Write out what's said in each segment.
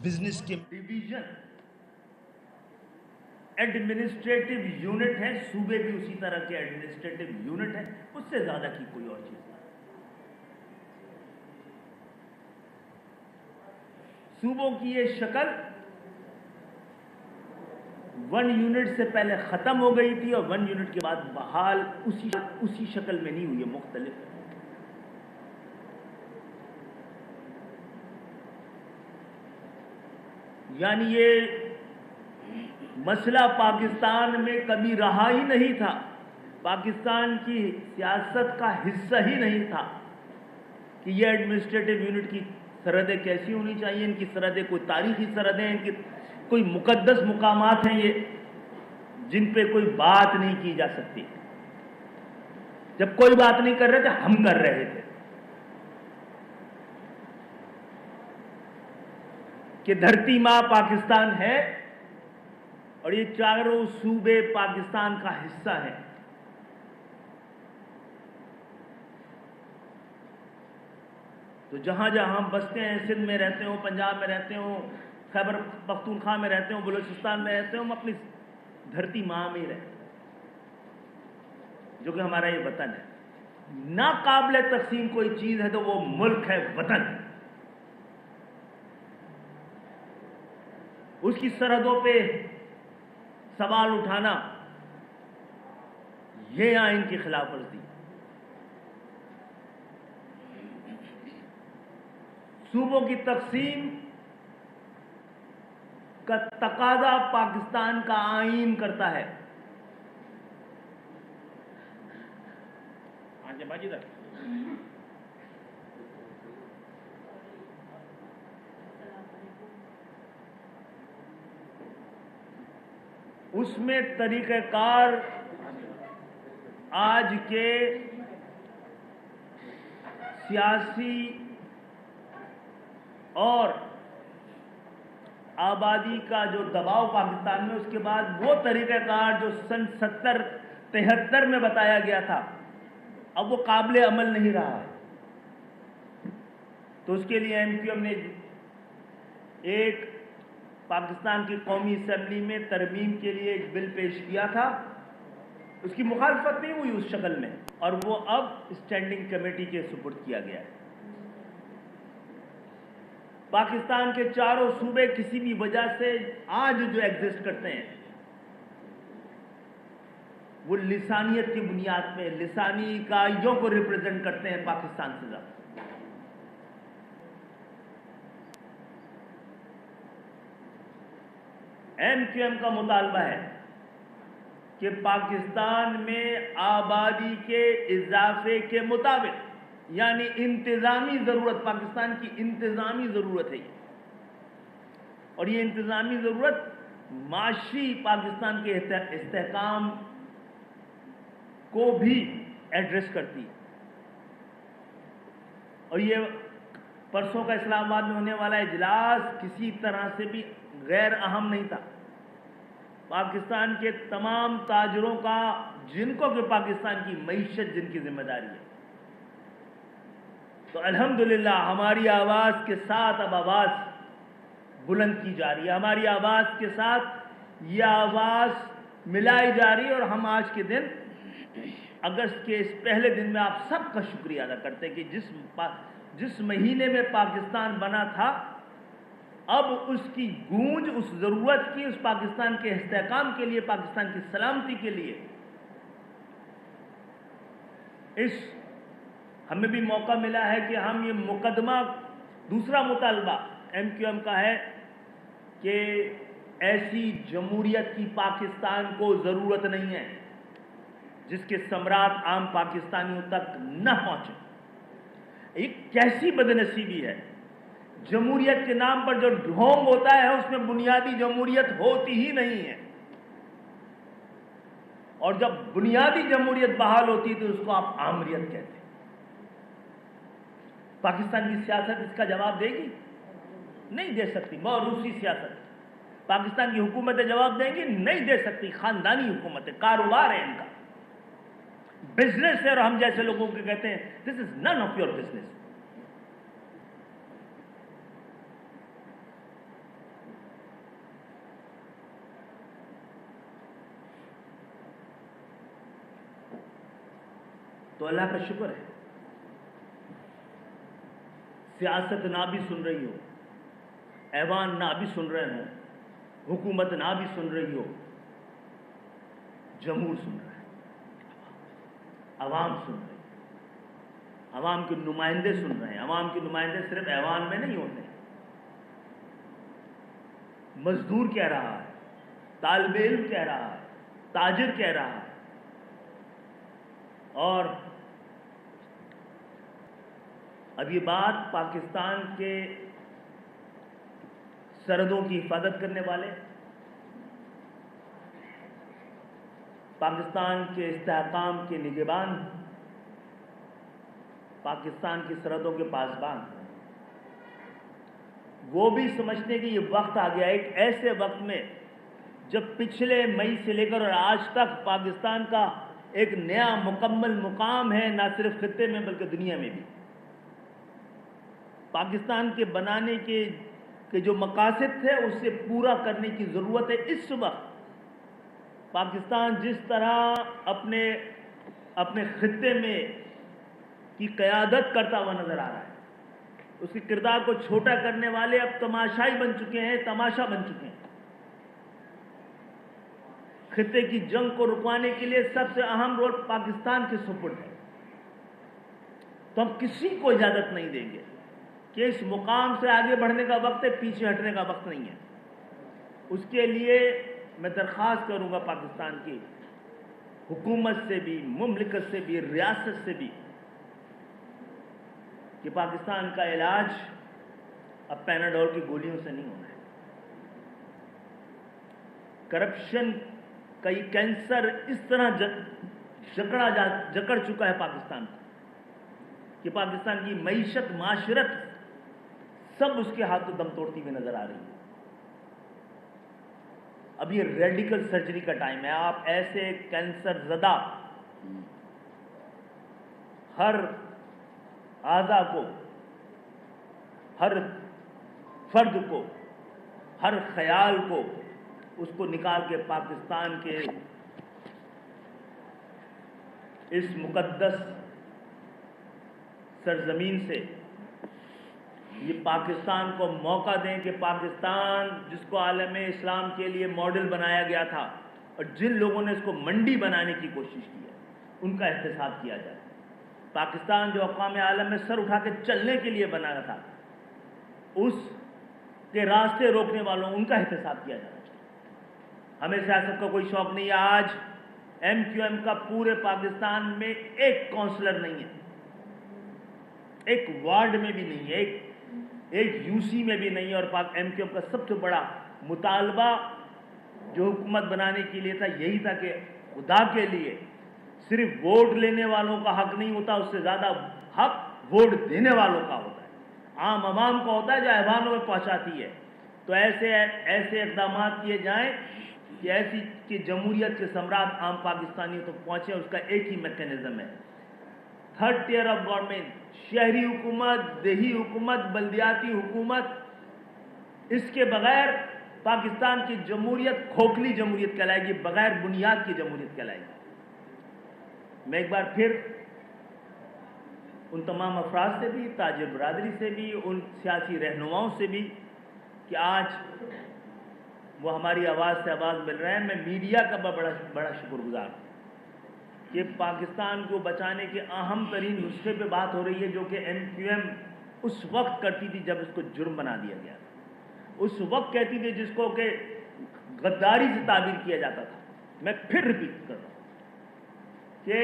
Business کے division administrative unit ہے، صوبے بھی اسی طرح کے ایڈمنسٹریٹو یونٹ ہے، اس سے زیادہ کی کوئی اور چیز نہیں۔ صوبوں کی یہ شکل 1 یونٹ سے پہلے ختم ہو گئی تھی اور 1 یونٹ کے بعد بحال اسی شکل میں نہیں ہوئی ہے، مختلف ہے۔ یعنی یہ مسئلہ پاکستان میں کبھی رہا ہی نہیں تھا، پاکستان کی سیاست کا حصہ ہی نہیں تھا کہ یہ ایڈمنسٹریٹو یونٹ کی سرحدیں کیسی ہونی چاہیے، ان کی سرحدیں کوئی تاریخی سرحدیں، ان کی کوئی مقدس مقامات ہیں یہ جن پہ کوئی بات نہیں کی جا سکتی۔ جب کوئی بات نہیں کر رہے تھے ہم کر رہے تھے کہ دھرتی ماں پاکستان ہے اور یہ چاروں صوبے پاکستان کا حصہ ہیں۔ تو جہاں جہاں ہم بستے ہیں، سندھ میں رہتے ہوں، پنجاب میں رہتے ہوں، خیبر پختونخوا میں رہتے ہوں، بلوچستان میں رہتے ہوں، ہم اپنی دھرتی ماں میں ہی رہتے ہیں جو کہ ہمارا یہ وطن ہے۔ ناقابل تقسیم کوئی چیز ہے تو وہ ملک ہے، وطن ہے۔ اس کی سرحدوں پہ سوال اٹھانا یہ آئین کی خلاف ورزی۔ صوبوں کی تقسیم کا تقاضا پاکستان کا آئین کرتا ہے۔ اس میں طریقہ کار آج کے سیاسی اور آبادی کا جو دباؤ پاکستان میں، اس کے بعد وہ طریقہ کار جو سن 70-73 میں بتایا گیا تھا اب وہ قابل عمل نہیں رہا ہے۔ تو اس کے لیے ایم کیو ایم نے ایک پاکستان کی قومی اسمبلی میں ترمیم کے لیے ایک بل پیش کیا تھا، اس کی مخالفت نہیں ہوئی اس شکل میں، اور وہ اب اسٹینڈنگ کمیٹی کے سپرد کیا گیا ہے۔ پاکستان کے چاروں صوبے کسی بھی وجہ سے آج جو ایگزسٹ کرتے ہیں وہ لسانیت کی بنیاد پہ لسانی اکائیوں کو ریپرزینٹ کرتے ہیں پاکستان سے زیادہ۔ ایم کیو ایم کا مطالبہ ہے کہ پاکستان میں آبادی کے اضافے کے مطابق، یعنی انتظامی ضرورت، پاکستان کی انتظامی ضرورت ہے اور یہ انتظامی ضرورت معاشی پاکستان کے استحکام کو بھی ایڈریس کرتی ہے۔ اور یہ پرسوں کا اسلام آباد میں ہونے والا اجلاس کسی طرح سے بھی غیر اہم نہیں تھا۔ پاکستان کے تمام تاجروں کا، جن کو کہ پاکستان کی معیشت جن کی ذمہ داری ہے، تو الحمدللہ ہماری آواز کے ساتھ اب آواز بلند کی جا رہی ہے، ہماری آواز کے ساتھ یہ آواز ملائی جا رہی ہے، اور ہم آج کے دن اگست کے اس پہلے دن میں آپ سب کا شکریہ ادا کرتے ہیں کہ جس مہینے میں پاکستان بنا تھا اب اس کی گونج، اس ضرورت کی، اس پاکستان کے استحکام کے لیے، پاکستان کی سلامتی کے لیے ہمیں بھی موقع ملا ہے کہ ہم یہ مقدمہ، دوسرا مطالبہ ایم کیو ایم کا ہے کہ ایسی جمہوریت کی پاکستان کو ضرورت نہیں ہے جس کے ثمرات عام پاکستانیوں تک نہ پہنچے۔ یہ کیسی بدنصیبی ہے، جمہوریت کے نام پر جو ڈھونگ ہوتا ہے اس میں بنیادی جمہوریت ہوتی ہی نہیں ہے، اور جب بنیادی جمہوریت بحال ہوتی ہے تو اس کو آپ آمریت کہتے ہیں۔ پاکستان کی سیاست اس کا جواب دے گی؟ نہیں دے سکتی۔ موروثی سیاست پاکستان کی حکومتیں جواب دیں گی؟ نہیں دے سکتی۔ خاندانی حکومتیں، کاروبار ہے ان کا، بزنس ہے، اور ہم جیسے لوگوں کو کہتے ہیں دس از نن آف یور بزنس۔ تو اللہ کا شکر ہے، سیاست نہ بھی سن رہی ہو، ایوان نہ بھی سن رہے ہوں، حکومت نہ بھی سن رہی ہو، جمہور سن رہا ہے، عوام سن رہی ہے، عوام کے نمائندے سن رہے ہیں۔ عوام کے نمائندے صرف ایوان میں نہیں ہوتے، مزدور کہہ رہا ہے، طالب علم کہہ رہا ہے، تاجر کہہ رہا ہے، اور اب یہ بات پاکستان کے سرحدوں کی حفاظت کرنے والے، پاکستان کے استحکام کے نگہبان، پاکستان کی سرحدوں کے پاسبان، وہ بھی سمجھتے کہ یہ وقت آ گیا، ایک ایسے وقت میں جب پچھلے مئی سے لے کر اور آج تک پاکستان کا ایک نیا مکمل مقام ہے، نہ صرف خطے میں بلکہ دنیا میں بھی۔ پاکستان کے بنانے کے جو مقاصد تھے اس سے پورا کرنے کی ضرورت ہے۔ اس وقت پاکستان جس طرح اپنے خطے میں کی قیادت کرتا ہوا نظر آ رہا ہے، اس کے کردار کو چھوٹا کرنے والے اب تماشائی بن چکے ہیں، تماشا بن چکے ہیں۔ خطے کی جنگ کو رکوانے کے لیے سب سے اہم رول پاکستان کے سپرد ہے، تو ہم کسی کو اجازت نہیں دیں گے کہ اس مقام سے آگے بڑھنے کا وقت ہے، پیچھے ہٹنے کا وقت نہیں ہے۔ اس کے لیے میں درخواست کروں گا پاکستان کی حکومت سے بھی، مملکت سے بھی، ریاست سے بھی، کہ پاکستان کا علاج اب پیناڈول کی گولیوں سے نہیں ہونا ہے۔ کرپشن کا یہ کینسر اس طرح جکڑ چکا ہے پاکستان کو کہ پاکستان کی معیشت، معاشرت سب اس کے ہاتھوں دم توڑتی ہوئی نظر آ رہی ہے۔ اب یہ ریڈیکل سرجری کا ٹائم ہے۔ آپ ایسے کینسر زدہ ہر اعضا کو، ہر فرد کو، ہر خیال کو، اس کو نکال کے پاکستان کے اس مقدس سرزمین سے یہ پاکستان کو موقع دیں کہ پاکستان جس کو عالم اسلام کے لیے ماڈل بنایا گیا تھا اور جن لوگوں نے اس کو منڈی بنانے کی کوشش کی ہے، ان کا احتساب کیا جائے۔ پاکستان جو اقوام عالم میں سر اٹھا کے چلنے کے لیے بنا تھا، اس کے راستے روکنے والوں، ان کا احتساب کیا جانا چاہیے۔ ہمیں سیاست کا کوئی شوق نہیں ہے۔ آج ایم کیو ایم کا پورے پاکستان میں ایک کونسلر نہیں ہے، ایک وارڈ میں بھی نہیں ہے، ایک یو سی میں بھی نہیں ہے، اور ایم کیو ایم کا سب سے بڑا مطالبہ جو حکومت بنانے کے لیے تھا یہی تھا کہ خدا کے لیے صرف ووٹ لینے والوں کا حق نہیں ہوتا، اس سے زیادہ حق ووٹ دینے والوں کا ہوتا ہے، عام عوام کا ہوتا ہے جو ایوانوں میں پہنچاتی ہے۔ تو ایسے اقدامات کیے جائیں کہ ایسی کہ جمہوریت کے ثمرات عام پاکستانیوں تک پہنچے۔ اس کا ایک ہی میکینزم ہے، تھرڈ ٹیئر آف گورنمنٹ، شہری حکومت، دیہی حکومت، بلدیاتی حکومت۔ اس کے بغیر پاکستان کی جمہوریت کھوکھلی جمہوریت کہلائے گی، بغیر بنیاد کی جمہوریت کہلائے گی۔ میں ایک بار پھر ان تمام افراد سے بھی، تاجر برادری سے بھی، ان سیاسی رہنماؤں سے بھی کہ آج وہ ہماری آواز سے آواز مل رہے ہیں، میں میڈیا کا بڑا شکر گزار ہوں کہ پاکستان کو بچانے کے اہم ترین نسخے پہ بات ہو رہی ہے، جو کہ ایم کیو ایم اس وقت کرتی تھی جب اس کو جرم بنا دیا گیا تھا، اس وقت کہتی تھی جس کو کہ غداری سے تعبیر کیا جاتا تھا۔ میں پھر ریپیٹ کر رہا ہوں کہ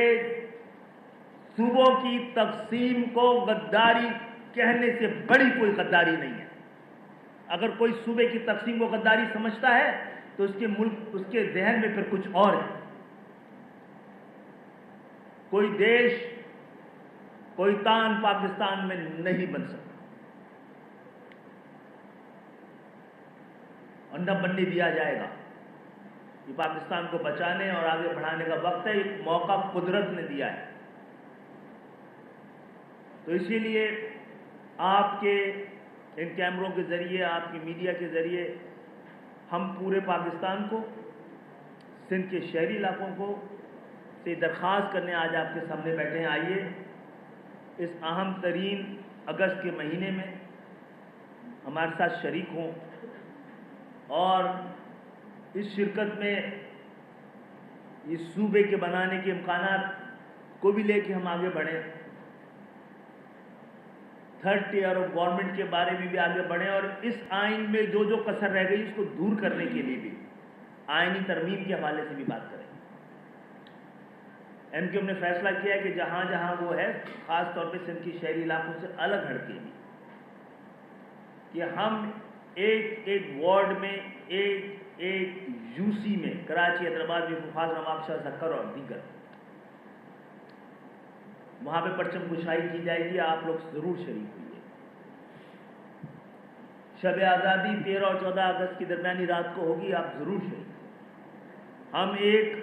صوبوں کی تقسیم کو غداری کہنے سے بڑی کوئی غداری نہیں ہے۔ اگر کوئی صوبے کی تقسیم کو غداری سمجھتا ہے تو اس کے ذہن میں پھر کچھ اور ہے۔ کوئی دیش، کوئی تان پاکستان میں نہیں بن سکتا اور نہ بننے دیا جائے گا۔ یہ پاکستان کو بچانے اور آگے بڑھانے کا وقت ہے، ایک موقع قدرت نے دیا ہے۔ تو اسی لیے آپ کے ان کیمروں کے ذریعے، آپ کی میڈیا کے ذریعے ہم پورے پاکستان کو، سندھ کے شہری علاقوں کو، سے درخواست کرنے آج آپ کے سامنے بیٹھے ہیں. آئیے اس اہم ترین اگست کے مہینے میں ہمارے ساتھ شریک ہوں اور اس شرکت میں اس صوبے کے بنانے کے امکانات کو بھی لے کے ہم آگے بڑھیں. تھرڈ ٹیئر آف گورنمنٹ کے بارے میں بھی آگے بڑھیں اور اس آئین میں جو جو کسر رہ گئی اس کو دور کرنے کے لیے بھی آئینی ترمیم کے حوالے سے بھی بات کریں. ایم کیو نے فیصلہ کیا ہے کہ جہاں جہاں وہ ہے خاص طور پہ سندھ کی شہری علاقوں سے الگ ہٹ کے بھی کہ ہم ایک ایک وارڈ میں ایک یو سی میں کراچی، حیدرآباد، خاص نواب شاہ ذکر اور دیگر وہاں پہ پرچم کشائی کی جائے گی. آپ لوگ ضرور شریک ہوئیے. شب آزادی 13 اور 14 اگست کی درمیانی رات کو ہوگی. آپ ضرور شریک. ہم ایک